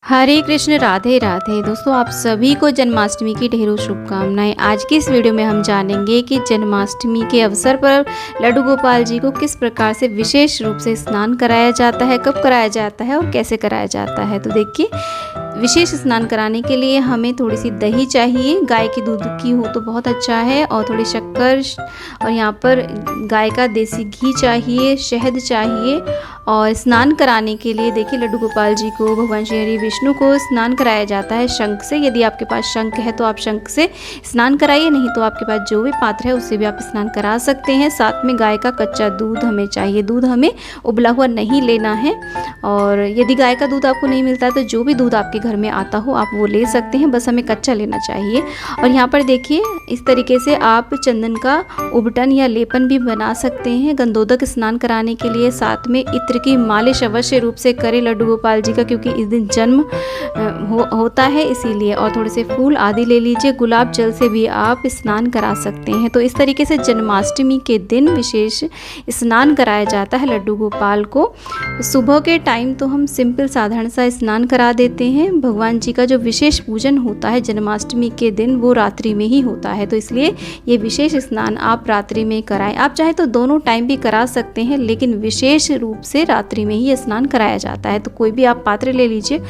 हरे कृष्ण राधे राधे। दोस्तों, आप सभी को जन्माष्टमी की ढेरों शुभकामनाएं। आज की इस वीडियो में हम जानेंगे कि जन्माष्टमी के अवसर पर लड्डू गोपाल जी को किस प्रकार से विशेष रूप से स्नान कराया जाता है, कब कराया जाता है और कैसे कराया जाता है। तो देखिए, विशेष स्नान कराने के लिए हमें थोड़ी सी दही चाहिए, गाय के दूध की हो तो बहुत अच्छा है, और थोड़ी शक्कर, और यहाँ पर गाय का देसी घी चाहिए, शहद चाहिए। और स्नान कराने के लिए देखिए, लड्डू गोपाल जी को, भगवान श्री हरि विष्णु को स्नान कराया जाता है शंख से। यदि आपके पास शंख है तो आप शंख से स्नान कराइए, नहीं तो आपके पास जो भी पात्र है उससे भी आप स्नान करा सकते हैं। साथ में गाय का कच्चा दूध हमें चाहिए, दूध हमें उबला हुआ नहीं लेना है। और यदि गाय का दूध आपको नहीं मिलता है तो जो भी दूध आपके घर में आता हो आप वो ले सकते हैं, बस हमें कच्चा लेना चाहिए। और यहाँ पर देखिए, इस तरीके से आप चंदन का उबटन या लेपन भी बना सकते हैं गंधोदक स्नान कराने के लिए। साथ में इत्र की मालिश अवश्य रूप से करें लड्डू गोपाल जी का, क्योंकि इस दिन जन्म होता है इसीलिए। और थोड़े से फूल आदि ले लीजिए, गुलाब जल से भी आप स्नान करा सकते हैं। तो इस तरीके से जन्माष्टमी के दिन विशेष स्नान कराया जाता है लड्डू गोपाल को। सुबह के टाइम तो हम सिंपल साधारण सा स्नान करा देते हैं। भगवान जी का जो विशेष पूजन होता है जन्माष्टमी के दिन वो रात्रि में ही होता है, तो इसलिए ये विशेष स्नान आप रात्रि में कराएं। आप चाहे तो दोनों टाइम भी करा सकते हैं, लेकिन विशेष रूप से रात्रि में ही स्नान कराया जाता है। तो कोई भी आप पात्र ले लीजिए,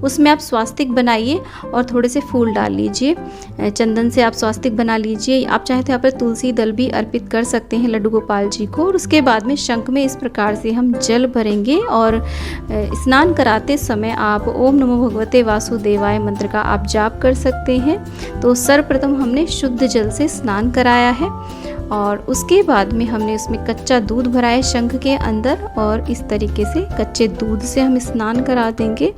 उसमें आप स्वास्तिक बनाइए और थोड़े से फूल डाल लीजिए, चंदन से आप स्वास्तिक बना लीजिए। आप चाहे तो यहाँ पर तुलसी दल भी अर्पित कर सकते हैं लड्डू गोपाल जी को। और उसके बाद में शंख में इस प्रकार से हम जल भरेंगे, और स्नान कराते समय आप ओम नमो भगवते वासुदेवाय मंत्र का आप जाप कर सकते हैं। तो सर्वप्रथम हमने शुद्ध जल से स्नान कराया है, और उसके बाद में हमने उसमें कच्चा दूध भरा है शंख के अंदर, और इस तरीके से कच्चे दूध से हम स्नान करा देंगे।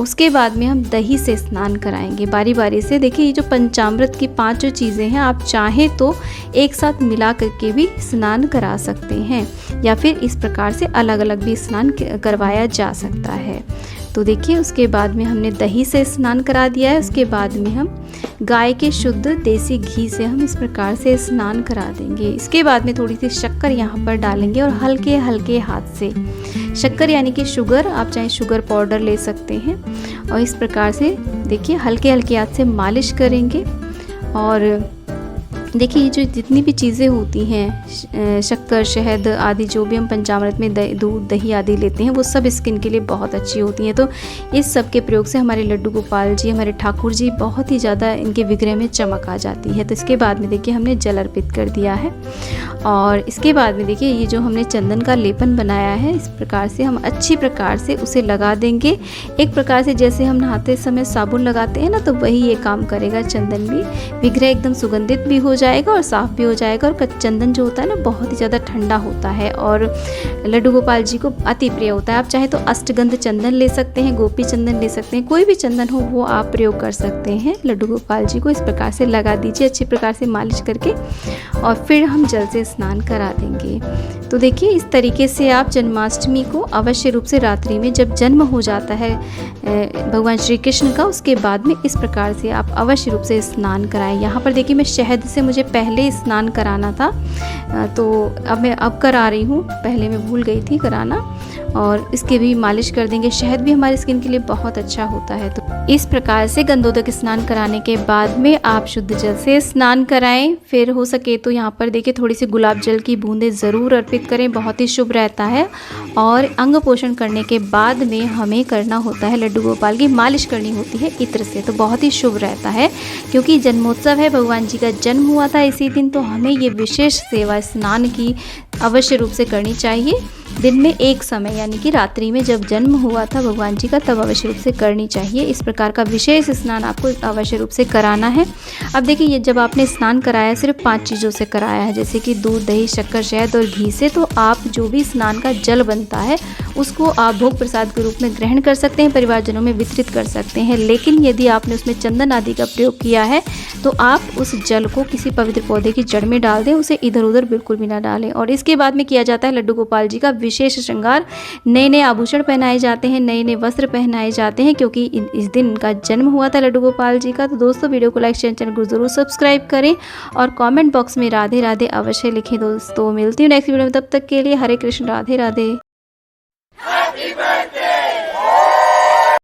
उसके बाद में हम दही से स्नान कराएंगे बारी बारी से। देखिए, ये जो पंचामृत की 5 चीज़ें हैं, आप चाहें तो एक साथ मिला करके भी स्नान करा सकते हैं, या फिर इस प्रकार से अलग अलग भी स्नान करवाया जा सकता है। तो देखिए, उसके बाद में हमने दही से स्नान करा दिया है। उसके बाद में हम गाय के शुद्ध देसी घी से हम इस प्रकार से स्नान करा देंगे। इसके बाद में थोड़ी सी शक्कर यहाँ पर डालेंगे, और हल्के हल्के हाथ से शक्कर यानी कि शुगर, आप चाहे शुगर पाउडर ले सकते हैं। और इस प्रकार से देखिए, हल्के हल्के हाथ से मालिश करेंगे। और देखिए, ये जो जितनी भी चीज़ें होती हैं, शक्कर, शहद आदि, जो भी हम पंचामृत में दूध दही आदि लेते हैं, वो सब स्किन के लिए बहुत अच्छी होती हैं। तो इस सब के प्रयोग से हमारे लड्डू गोपाल जी, हमारे ठाकुर जी, बहुत ही ज़्यादा इनके विग्रह में चमक आ जाती है। तो इसके बाद में देखिए, हमने जल अर्पित कर दिया है। और इसके बाद में देखिए, ये जो हमने चंदन का लेपन बनाया है, इस प्रकार से हम अच्छी प्रकार से उसे लगा देंगे। एक प्रकार से जैसे हम नहाते समय साबुन लगाते हैं ना, तो वही ये काम करेगा चंदन भी। विग्रह एकदम सुगंधित भी हो जाएगा और साफ भी हो जाएगा। और चंदन जो होता है ना, बहुत ही ज़्यादा ठंडा होता है और लड्डू गोपाल जी को अति प्रिय होता है। आप चाहे तो अष्टगंध चंदन ले सकते हैं, गोपी चंदन ले सकते हैं, कोई भी चंदन हो वो आप प्रयोग कर सकते हैं। लड्डू गोपाल जी को इस प्रकार से लगा दीजिए अच्छी प्रकार से मालिश करके, और फिर हम जल से स्नान करा देंगे। तो देखिए, इस तरीके से आप जन्माष्टमी को अवश्य रूप से रात्रि में, जब जन्म हो जाता है भगवान श्री कृष्ण का, उसके बाद में इस प्रकार से आप अवश्य रूप से स्नान कराएं। यहाँ पर देखिए, मैं शहद से मुझे पहले स्नान कराना था, तो अब करा रही हूँ, पहले मैं भूल गई थी कराना। और इसके भी मालिश कर देंगे। शहद भी हमारी स्किन के लिए बहुत अच्छा होता है। तो इस प्रकार से गंधोदक स्नान कराने के बाद में आप शुद्ध जल से स्नान कराएं। फिर हो सके तो यहाँ पर देखिए, थोड़ी सी गुलाब जल की बूंदें ज़रूर अर्पित करें, बहुत ही शुभ रहता है। और अंग पोषण करने के बाद में हमें करना होता है, लड्डू गोपाल की मालिश करनी होती है इत्र से, तो बहुत ही शुभ रहता है। क्योंकि जन्मोत्सव है, भगवान जी का जन्म हुआ था इसी दिन, तो हमें ये विशेष सेवा स्नान की अवश्य रूप से करनी चाहिए। दिन में एक समय, यानी कि रात्रि में जब जन्म हुआ था भगवान जी का, तब अवश्य रूप से करनी चाहिए। इस प्रकार का विशेष स्नान आपको अवश्य रूप से कराना है। अब देखिए, ये जब आपने स्नान कराया, सिर्फ 5 चीज़ों से कराया है, जैसे कि दूध दही शक्कर शहद और घी से, तो आप जो भी स्नान का जल बनता है उसको आप भोग प्रसाद के रूप में ग्रहण कर सकते हैं, परिवारजनों में वितरित कर सकते हैं। लेकिन यदि आपने उसमें चंदन आदि का प्रयोग किया है, तो आप उस जल को किसी पवित्र पौधे की जड़ में डाल दें, उसे इधर उधर बिल्कुल भी ना डालें। और इसके बाद में किया जाता है लड्डू गोपाल जी का विशेष श्रृंगार। नए नए आभूषण पहनाए जाते हैं, नए नए वस्त्र पहनाए जाते हैं, क्योंकि इस दिन इनका जन्म हुआ था लड्डू गोपाल जी का। तो दोस्तों, वीडियो को लाइक शेयर, चैनल को जरूर सब्सक्राइब करें, और कमेंट बॉक्स में राधे राधे अवश्य लिखें। दोस्तों, मिलती हूँ नेक्स्ट वीडियो में, तब तक के लिए हरे कृष्ण राधे राधे।